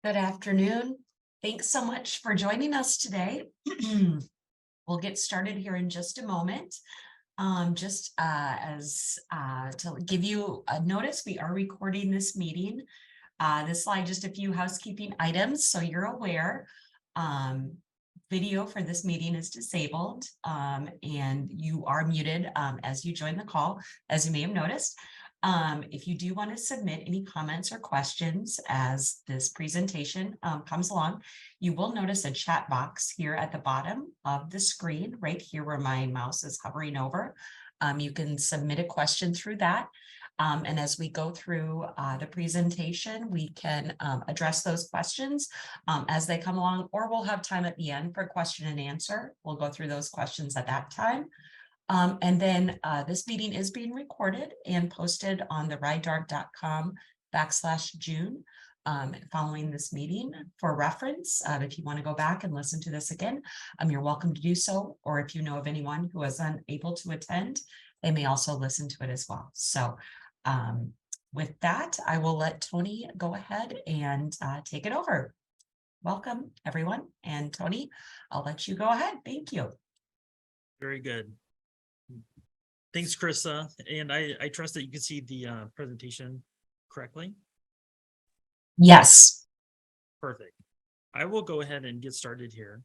Good afternoon. Thanks so much for joining us today. We'll get started here in just a moment. Just as to give you a notice, we are recording this meeting. This slide, just a few housekeeping items so you're aware. Um, Video for this meeting is disabled and you are muted as you join the call, as you may have noticed. If you do want to submit any comments or questions as this presentation comes along, you will notice a chat box here at the bottom of the screen, right here where my mouse is hovering over. You can submit a question through that. And as we go through the presentation, we can address those questions as they come along, or we'll have time at the end for question and answer. We'll go through those questions at that time. And then this meeting is being recorded and posted on the ridedark.com/June following this meeting for reference. If you want to go back and listen to this again, you're welcome to do so. Or if you know of anyone who was unable to attend, they may also listen to it as well. So with that, I will let Tony go ahead and take it over. Welcome, everyone. And Tony, I'll let you go ahead. Thank you. Very good. Thanks, Krista. And I trust that you can see the presentation correctly. Yes. Perfect. I will go ahead and get started here.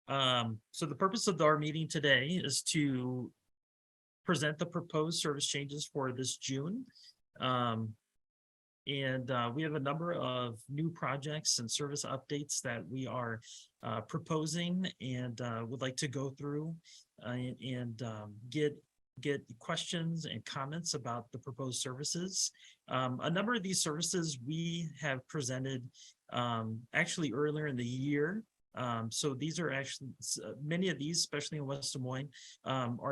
So the purpose of our meeting today is to present the proposed service changes for this June. We have a number of new projects and service updates that we are proposing and would like to go through and get questions and comments about the proposed services. A number of these services we have presented actually earlier in the year. So these are actually, many of these, especially in West Des Moines, are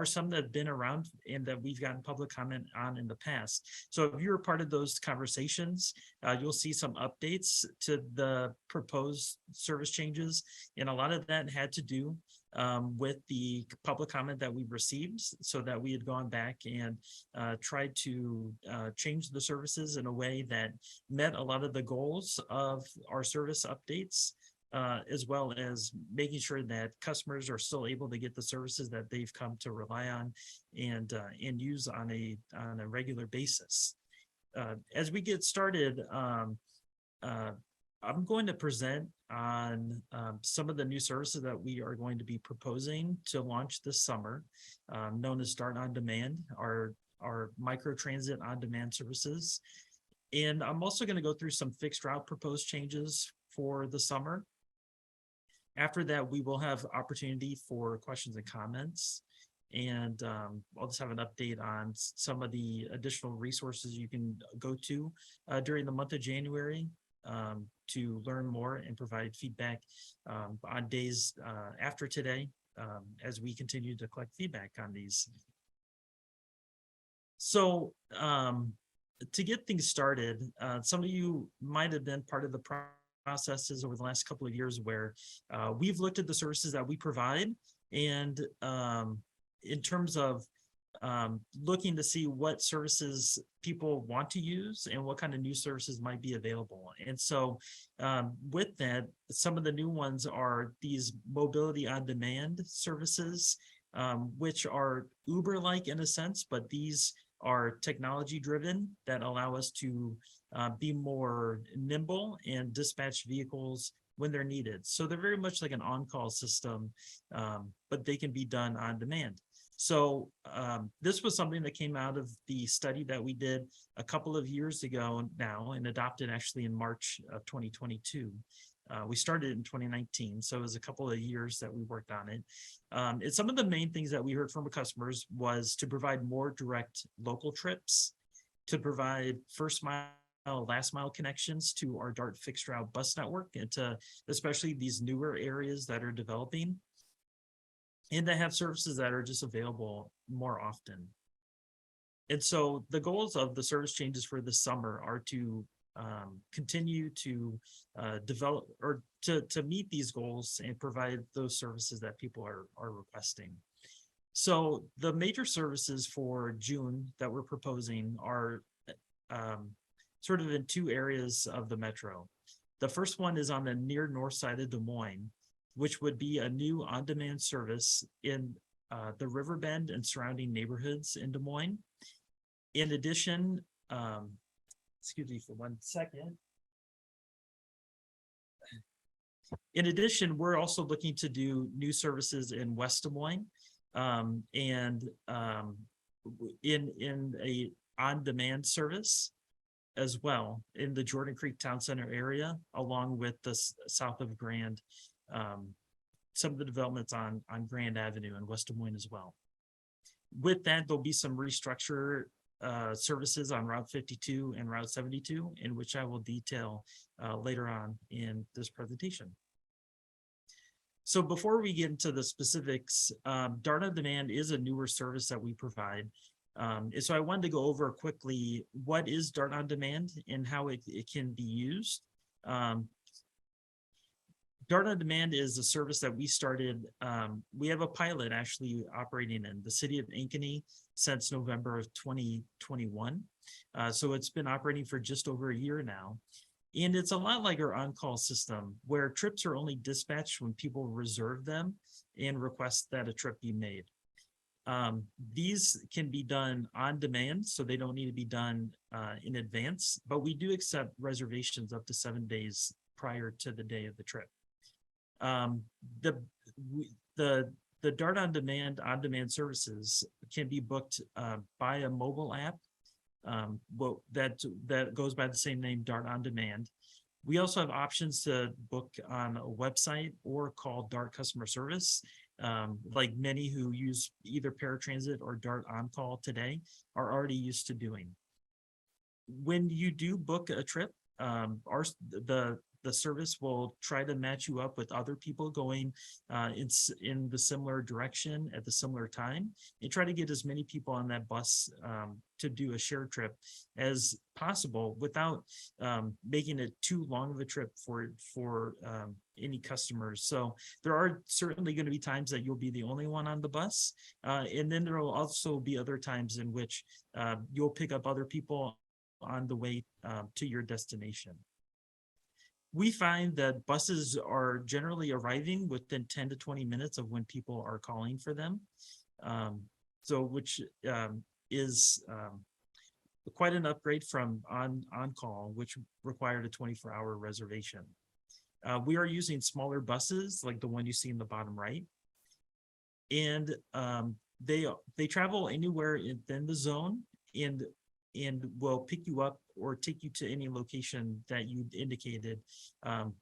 some that have been around and that we've gotten public comment on in the past. So if you're a part of those conversations, you'll see some updates to the proposed service changes. And a lot of that had to do with the public comment that we received, so that we had gone back and tried to change the services in a way that met a lot of the goals of our service updates. As well as making sure that customers are still able to get the services that they've come to rely on and use on a regular basis. As we get started, I'm going to present on some of the new services that we are going to be proposing to launch this summer, known as Start on Demand, our micro transit on demand services. And I'm also going to go through some fixed route proposed changes for the summer. After that, we will have opportunity for questions and comments. And I'll just have an update on some of the additional resources you can go to during the month of January to learn more and provide feedback on days after today as we continue to collect feedback on these. So to get things started, some of you might have been part of the processes over the last couple of years where we've looked at the services that we provide and in terms of looking to see what services people want to use and what kind of new services might be available. And so with that, some of the new ones are these mobility on demand services, which are Uber-like in a sense, but these are technology driven that allow us to be more nimble and dispatch vehicles when they're needed. So they're very much like an on-call system, but they can be done on demand. So this was something that came out of the study that we did a couple of years ago now and adopted actually in March of 2022. We started in 2019, so it was a couple of years that we worked on it. And some of the main things that we heard from our customers was to provide more direct local trips, to provide first mile, last mile connections to our DART fixed route bus network, and to especially these newer areas that are developing, and to have services that are just available more often. And so the goals of the service changes for this summer are to continue to develop or to meet these goals and provide those services that people are requesting. So the major services for June that we're proposing are sort of in two areas of the metro. The first one is on the near north side of Des Moines, which would be a new on-demand service in the Riverbend and surrounding neighborhoods in Des Moines. In addition, excuse me for 1 second. In addition, we're also looking to do new services in West Des Moines, and in a on-demand service as well in the Jordan Creek Town Center area, along with the south of Grand, some of the developments on Grand Avenue in West Des Moines as well. With that, there'll be some restructure services on Route 52 and Route 72, in which I will detail later on in this presentation. So before we get into the specifics, Dart on Demand is a newer service that we provide. And so I wanted to go over quickly what is Dart on Demand and how it can be used. Dart on Demand is a service that we started. We have a pilot actually operating in the city of Ankeny since November of 2021. So it's been operating for just over a year now. And it's a lot like our on-call system, where trips are only dispatched when people reserve them and request that a trip be made. These can be done on demand, so they don't need to be done in advance, but we do accept reservations up to 7 days prior to the day of the trip. The Dart on demand services can be booked by a mobile app. That goes by the same name, Dart on Demand. We also have options to book on a website or call Dart customer service, like many who use either paratransit or Dart on call today are already used to doing. When you do book a trip, the service will try to match you up with other people going in the similar direction at the similar time, and try to get as many people on that bus to do a shared trip as possible without making it too long of a trip for any customers. So there are certainly going to be times that you'll be the only one on the bus, and then there will also be other times in which you'll pick up other people on the way to your destination. We find that buses are generally arriving within 10 to 20 minutes of when people are calling for them. Which is quite an upgrade from on call, which required a 24-hour reservation. We are using smaller buses like the one you see in the bottom right. And they travel anywhere within the zone and will pick you up or take you to any location that you indicated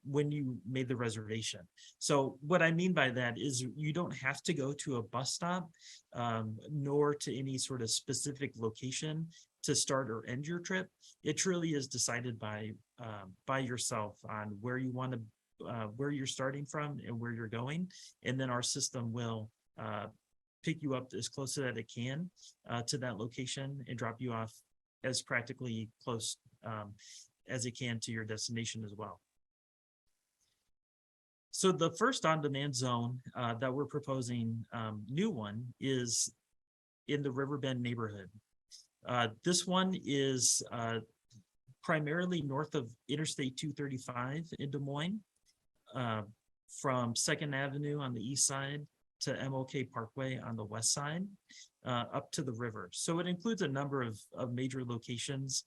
when you made the reservation. So what I mean by that is you don't have to go to a bus stop nor to any sort of specific location to start or end your trip. It truly is decided by yourself on where you want to, where you're starting from and where you're going. And then our system will pick you up as close as it can to that location and drop you off as practically close as it can to your destination as well. So the first on-demand zone that we're proposing, new one, is in the Riverbend neighborhood. This one is primarily north of Interstate 235 in Des Moines, from 2nd Avenue on the east side to MLK Parkway on the west side, up to the river. So it includes a number of major locations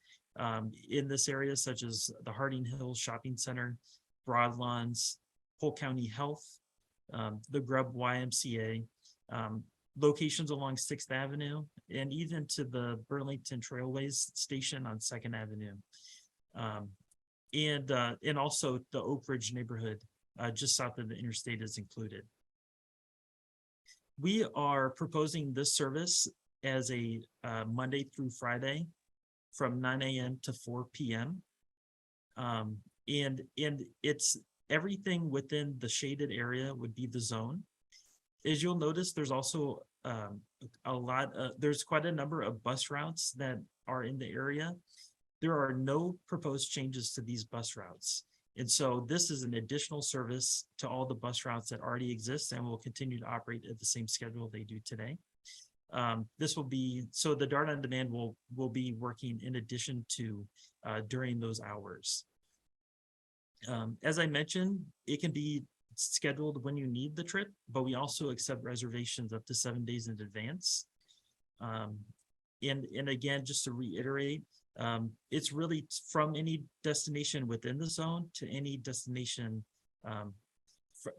in this area, such as the Harding Hills Shopping Center, Broadlawns, Polk County Health, the Grubb YMCA, locations along 6th Avenue, and even to the Burlington Trailways station on 2nd Avenue. And also the Oak Ridge neighborhood, just south of the interstate, is included. We are proposing this service as a Monday through Friday from 9 a.m. to 4 p.m. And it's everything within the shaded area would be the zone. As you'll notice, there's also there's quite a number of bus routes that are in the area. There are no proposed changes to these bus routes. And so this is an additional service to all the bus routes that already exist and will continue to operate at the same schedule they do today. This will be, so the Dart on Demand will be working in addition to during those hours. As I mentioned, it can be scheduled when you need the trip, but we also accept reservations up to 7 days in advance. And again, just to reiterate, it's really from any destination within the zone to any destination,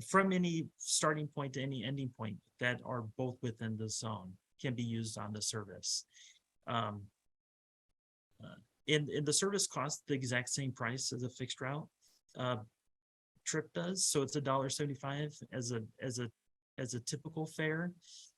from any starting point to any ending point that are both within the zone can be used on the service. And the service costs the exact same price as a fixed route trip does. So it's $1.75 as a typical fare.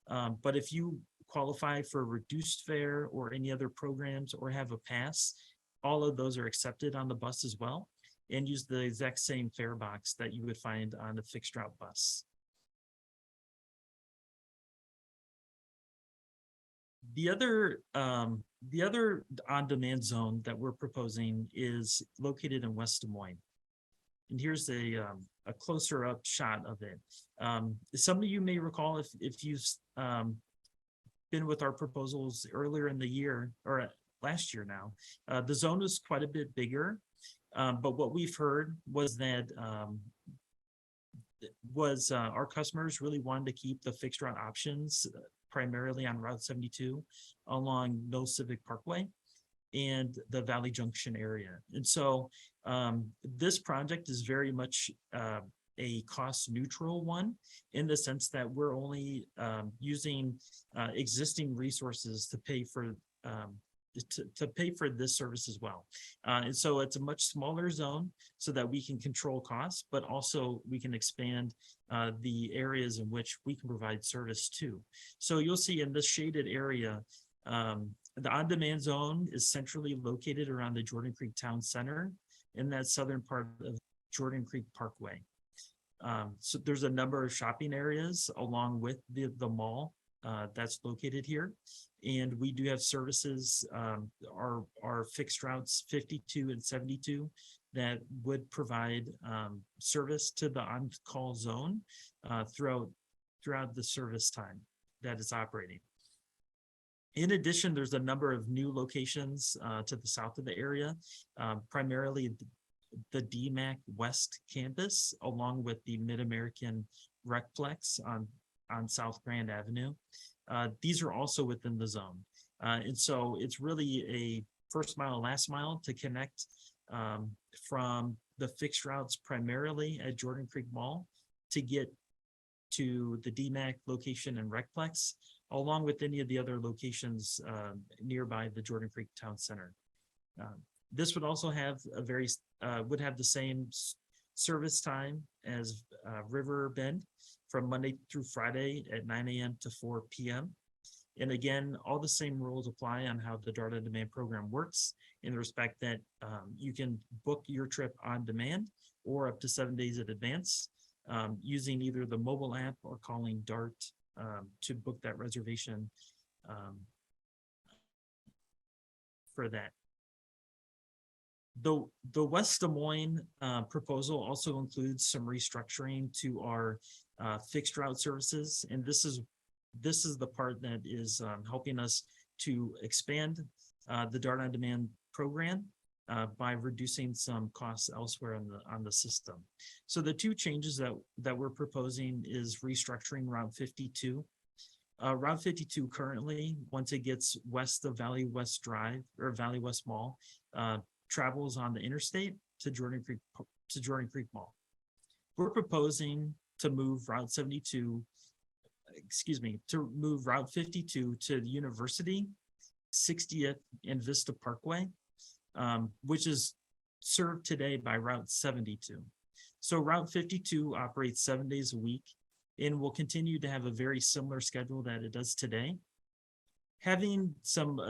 But if you qualify for reduced fare or any other programs or have a pass, all of those are accepted on the bus as well, and use the exact same fare box that you would find on a fixed route bus. The other on-demand zone that we're proposing is located in West Des Moines. And here's a closer up shot of it. Some of you may recall if you've been with our proposals earlier in the year or last year now, the zone was quite a bit bigger. But what we've heard was that our customers really wanted to keep the fixed route options primarily on Route 72 along Mill Civic Parkway and the Valley Junction area. And so this project is very much a cost neutral one in the sense that we're only using existing resources to pay for this service as well. And so it's a much smaller zone so that we can control costs, but also we can expand the areas in which we can provide service to. So you'll see in this shaded area, the on-demand zone is centrally located around the Jordan Creek Town Center in that southern part of Jordan Creek Parkway. So there's a number of shopping areas along with the mall that's located here. And we do have services, our fixed routes 52 and 72 that would provide service to the on-call zone throughout the service time that it's operating. In addition, there's a number of new locations to the south of the area, primarily the DMAC West campus, along with the Mid-American Recplex on South Grand Avenue. These are also within the zone. And so it's really a first mile, last mile to connect from the fixed routes primarily at Jordan Creek Mall to get to the DMAC location and Recplex, along with any of the other locations nearby the Jordan Creek Town Center. This would also have would have the same service time as Riverbend from Monday through Friday at 9 a.m. to 4 p.m. And again, all the same rules apply on how the Dart on Demand program works in the respect that you can book your trip on demand or up to 7 days in advance using either the mobile app or calling Dart to book that reservation for that. The West Des Moines proposal also includes some restructuring to our fixed route services, and this is the part that is helping us to expand the Dart on Demand program by reducing some costs elsewhere on the system. So the two changes that we're proposing is restructuring Route 52. Route 52 currently, once it gets west of Valley West Drive or Valley West Mall, travels on the interstate to Jordan Creek Mall. We're proposing to move Route 72, to move Route 52 to the University, 60th and Vista Parkway, which is served today by Route 72. So Route 52 operates 7 days a week and will continue to have a very similar schedule that it does today. Having some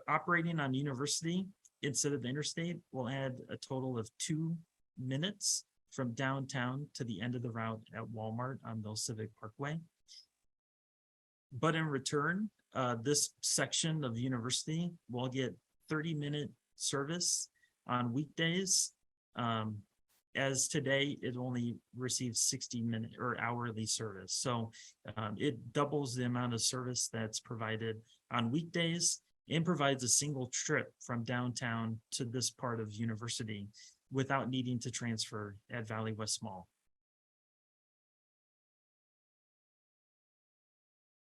operating on University instead of the interstate will add a total of 2 minutes from downtown to the end of the route at Walmart on Mill Civic Parkway. But in return, this section of University will get 30-minute service on weekdays as today, it only receives 60-minute or hourly service. So it doubles the amount of service that's provided on weekdays and provides a single trip from downtown to this part of University without needing to transfer at Valley West Mall.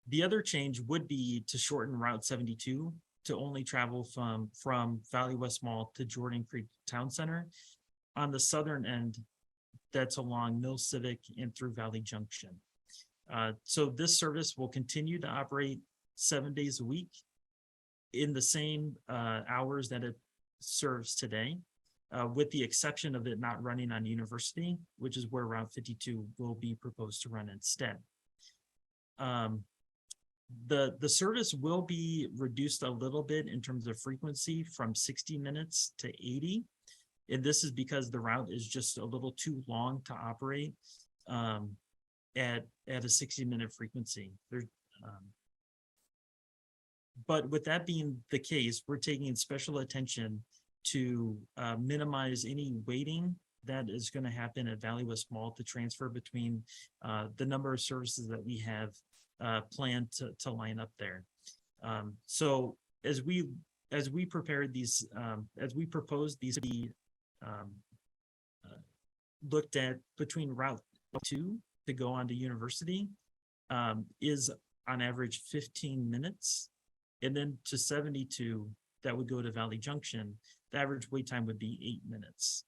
The other change would be to shorten Route 72 to only travel from Valley West Mall to Jordan Creek Town Center. On the southern end, that's along Mill Civic and through Valley Junction. So this service will continue to operate 7 days a week in the same hours that it serves today, with the exception of it not running on University, which is where Route 52 will be proposed to run instead. The service will be reduced a little bit in terms of frequency from 60 minutes to 80. And this is because the route is just a little too long to operate at a 60-minute frequency. But with that being the case, we're taking special attention to minimize any waiting that is going to happen at Valley West Mall to transfer between the number of services that we have planned to line up there. So as we prepare these, as we propose these to be looked at between Route 2 to go on to University is on average 15 minutes. And then to 72, that would go to Valley Junction, the average wait time would be 8 minutes.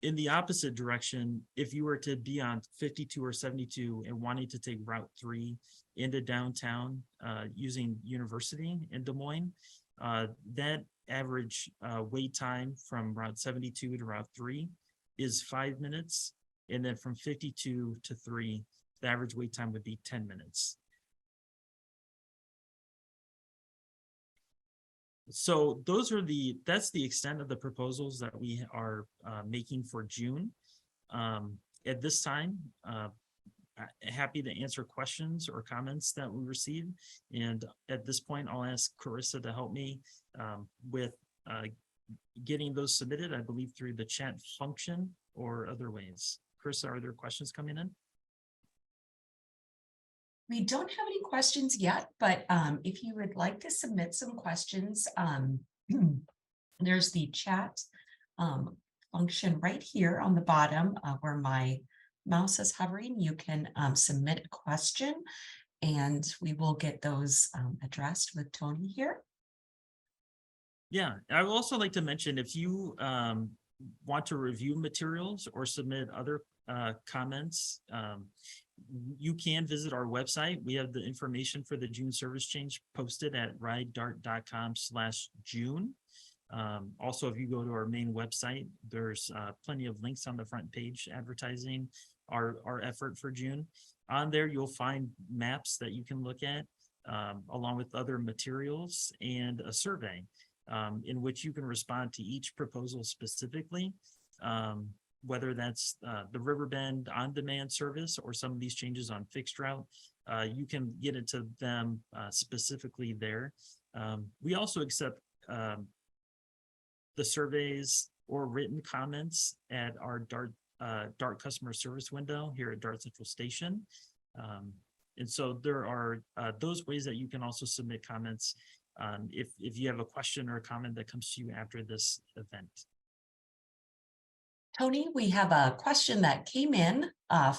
In the opposite direction, if you were to be on 52 or 72 and wanting to take Route 3 into downtown using University in Des Moines, that average wait time from Route 72 to Route 3 is 5 minutes. And then from 52 to 3, the average wait time would be 10 minutes. So that's the extent of the proposals that we are making for June. At this time, happy to answer questions or comments that we receive. And at this point, I'll ask Carissa to help me with getting those submitted, I believe through the chat function or other ways. Carissa, are there questions coming in? We don't have any questions yet, but if you would like to submit some questions, there's the chat function right here on the bottom where my mouse is hovering. You can submit a question and we will get those addressed with Tony here. Yeah, I would also like to mention if you want to review materials or submit other comments, you can visit our website. We have the information for the June service change posted at ridedart.com/June. Also, if you go to our main website, there's plenty of links on the front page advertising our effort for June. On there, you'll find maps that you can look at along with other materials and a survey in which you can respond to each proposal specifically. Whether that's the Riverbend on-demand service or some of these changes on fixed route, you can get into them specifically there. We also accept the surveys or written comments at our DART customer service window here at DART Central Station. And so there are those ways that you can also submit comments if you have a question or a comment that comes to you after this event. Tony, we have a question that came in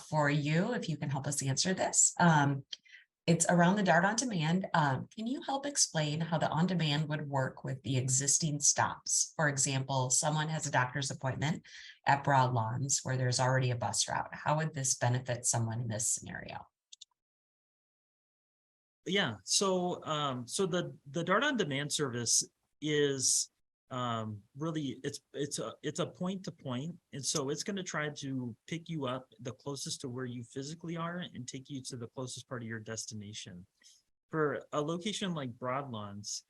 for you, if you can help us answer this. It's around the DART on demand. Can you help explain how the on demand would work with the existing stops? For example, someone has a doctor's appointment at Broadlawns where there's already a bus route. How would this benefit someone in this scenario? Yeah, so the DART on demand service is really it's a point to point, and so it's going to try to pick you up the closest to where you physically are and take you to the closest part of your destination. For a location like Broadlawns,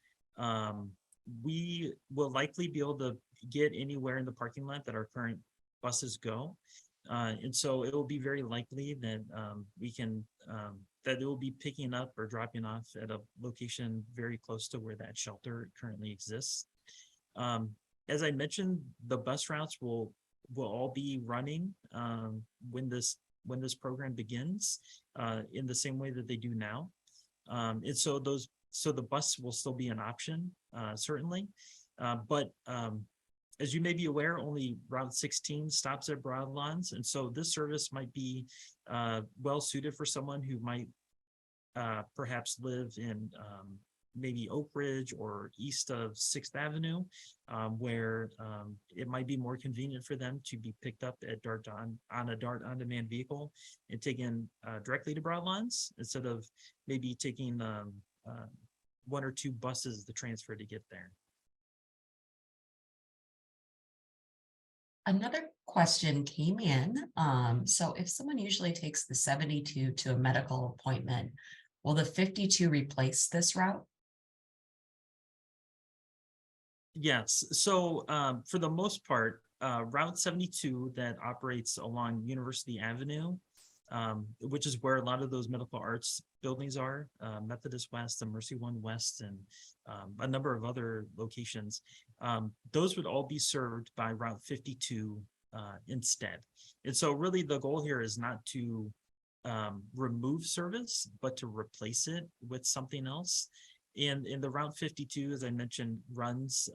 we will likely be able to get anywhere in the parking lot that our current buses go, and so it will be very likely that we can that it will be picking up or dropping off at a location very close to where that shelter currently exists. as I mentioned, the bus routes will all be running when this program begins in the same way that they do now. And so the bus will still be an option, certainly. But as you may be aware, only Route 16 stops at Broadlawns. And so this service might be well suited for someone who might perhaps live in maybe Oak Ridge or east of 6th Avenue, where it might be more convenient for them to be picked up at on a DART on-demand vehicle and taken directly to Broadlawns instead of maybe taking one or two buses to transfer to get there. Another question came in. So if someone usually takes the 72 to a medical appointment, will the 52 replace this route? Yes, so for the most part, Route 72 that operates along University Avenue, which is where a lot of those medical arts buildings are, Methodist West and Mercy One West, and a number of other locations, those would all be served by Route 52 instead. And so really the goal here is not to remove service, but to replace it with something else. And in the Route 52, as I mentioned, runs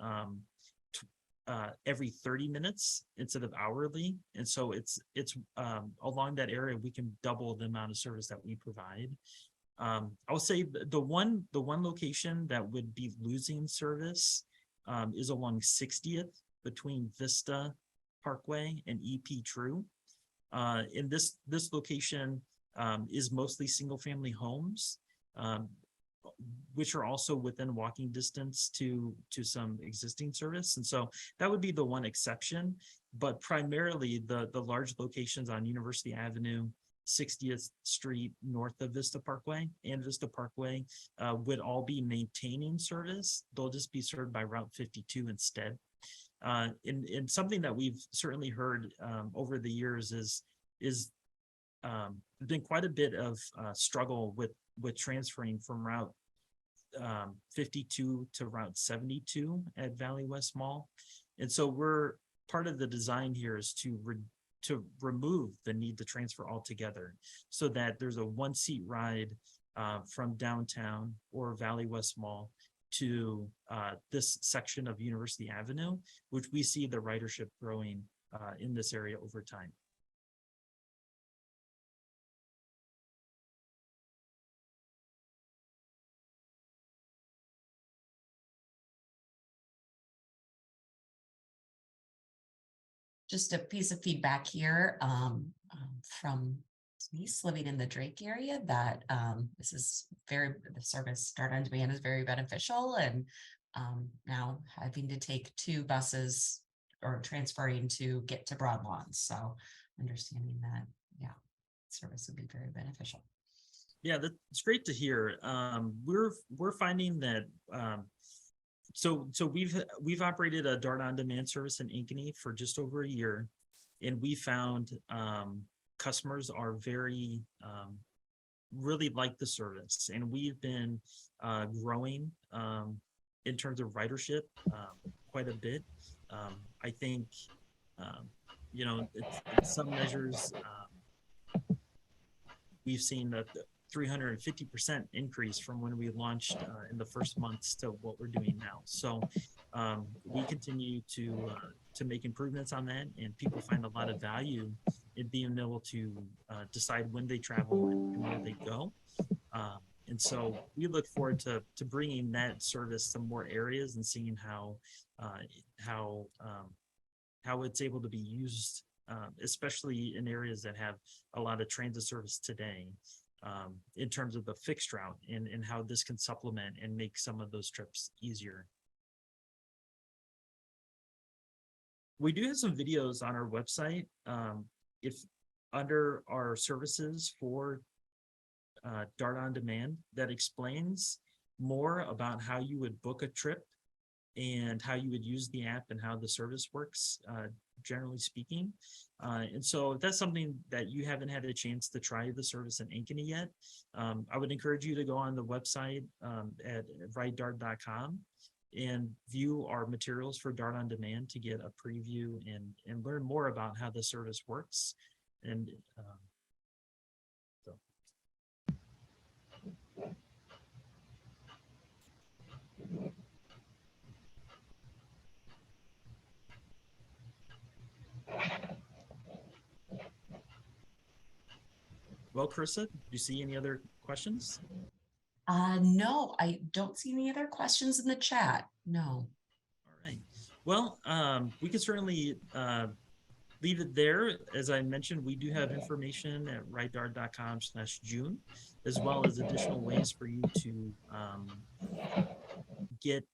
every 30 minutes instead of hourly. And so it's along that area, we can double the amount of service that we provide. I would say the one location that would be losing service is along 60th between Vista Parkway and EP True. In this location is mostly single family homes, which are also within walking distance to some existing service. And so that would be the one exception, but primarily the large locations on University Avenue, 60th Street, north of Vista Parkway and Vista Parkway would all be maintaining service. They'll just be served by Route 52 instead. And something that we've certainly heard over the years is been quite a bit of struggle with transferring from Route 52 to Route 72 at Valley West Mall. And so part of the design here is to remove the need to transfer altogether so that there's a one-seat ride from downtown or Valley West Mall to this section of University Avenue, which we see the ridership growing in this area over time. Just a piece of feedback here from Denise living in the Drake area that the service DART on demand is very beneficial, and now having to take two buses or transferring to get to Broadlawns. So understanding that, yeah, service would be very beneficial. Yeah, that's great to hear. We're finding that so we've operated a DART on demand service in Ankeny for just over a year, and we found customers are really like the service, and we've been growing in terms of ridership quite a bit. I think in some measures we've seen that 350% increase from when we launched in the first months to what we're doing now. So we continue to make improvements on that, and people find a lot of value in being able to decide when they travel and where they go. And so we look forward to bringing that service to more areas and seeing how it's able to be used, especially in areas that have a lot of transit service today. In terms of the fixed route and how this can supplement and make some of those trips easier. We do have some videos on our website. If under our services for DART on demand, that explains more about how you would book a trip and how you would use the app and how the service works, generally speaking. And so if that's something that you haven't had a chance to try the service in Ankeny yet, I would encourage you to go on the website at ridedart.com and view our materials for Dart on Demand to get a preview and learn more about how the service works. And so. Well, Carissa, do you see any other questions? No, I don't see any other questions in the chat. No. All right. Well, we can certainly leave it there. As I mentioned, we do have information at writedart.com/June, as well as additional ways for you to get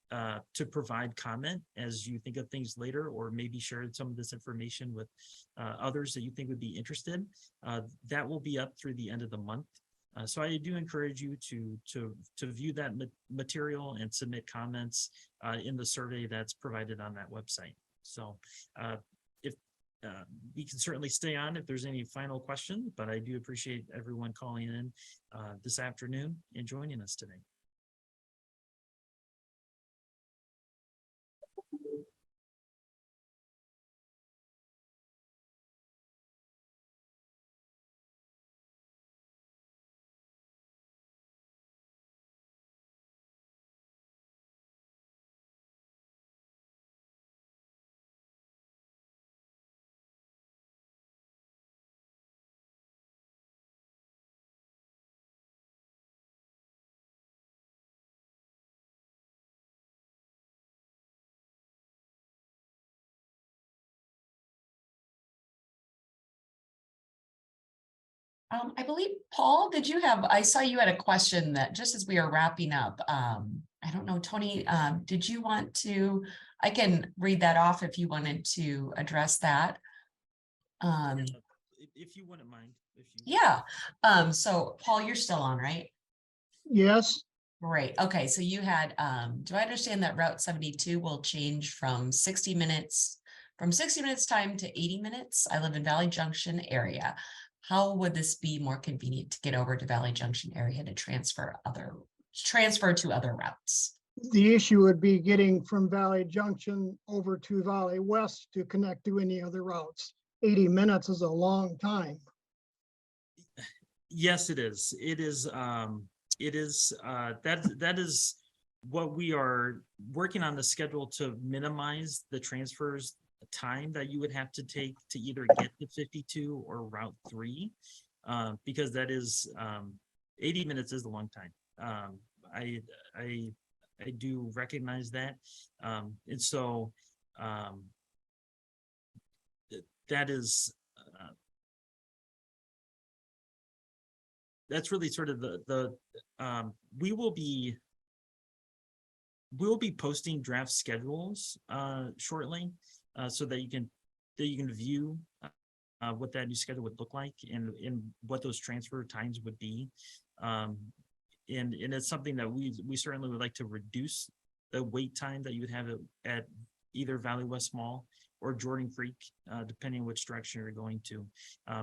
to provide comment as you think of things later, or maybe share some of this information with others that you think would be interested. That will be up through the end of the month. So I do encourage you to view that material and submit comments in the survey that's provided on that website. So if we can certainly stay on if there's any final questions, but I do appreciate everyone calling in this afternoon and joining us today. I believe, Paul, I saw you had a question that just as we are wrapping up, I don't know, Tony, did you want to, I can read that off if you wanted to address that. If you wouldn't mind. Yeah. So Paul, you're still on, right? Yes. Great. Okay. So you had, do I understand that Route 72 will change from 60 minutes time to 80 minutes? I live in Valley Junction area. How would this be more convenient to get over to Valley Junction area to transfer to other routes? The issue would be getting from Valley Junction over to Valley West to connect to any other routes. 80 minutes is a long time. Yes, it is. It is that is what we are working on the schedule to minimize the transfers time that you would have to take to either get to 52 or Route 3, because that is 80 minutes is a long time. I do recognize that, and so that is. That's really sort of we'll be posting draft schedules shortly, so that you can view what that new schedule would look like and what those transfer times would be, and it's something that we certainly would like to reduce the wait time that you would have at either Valley West Mall or Jordan Creek, depending on which direction you're going to.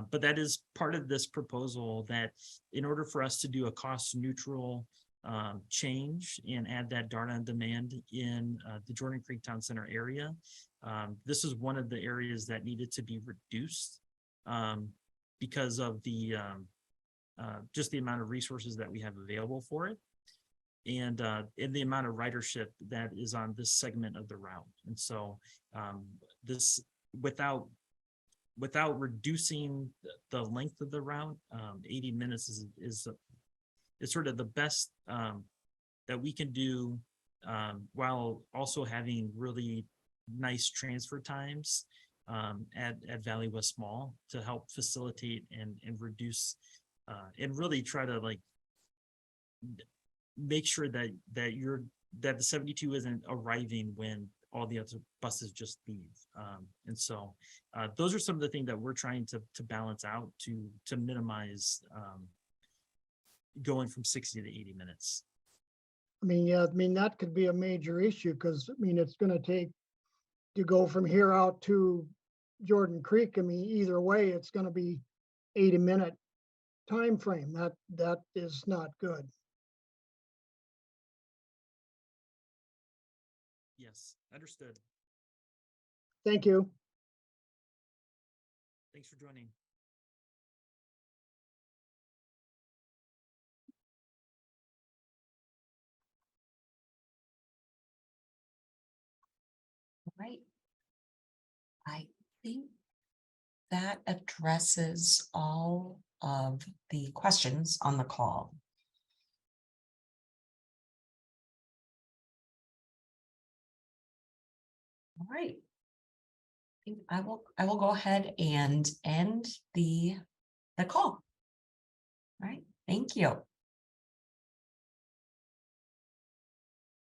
But that is part of this proposal, that in order for us to do a cost neutral change and add that Dart on Demand in the Jordan Creek Town Center area, this is one of the areas that needed to be reduced because of the just the amount of resources that we have available for it, and the amount of ridership that is on this segment of the route. And so this, without reducing the length of the route, 80 minutes is sort of the best that we can do, while also having really nice transfer times at Valley West Mall to help facilitate and reduce and really try to like make sure that the 72 isn't arriving when all the other buses just leave. And so those are some of the things that we're trying to balance out to minimize going from 60 to 80 minutes. I mean, yeah, I mean, that could be a major issue because, I mean, it's going to take to go from here out to Jordan Creek. I mean, either way, it's going to be 80-minute time frame. That is not good. Understood. Thank you. Thanks for joining. Right. I think that addresses all of the questions on the call. All right. I will go ahead and end the call. All right. Thank you.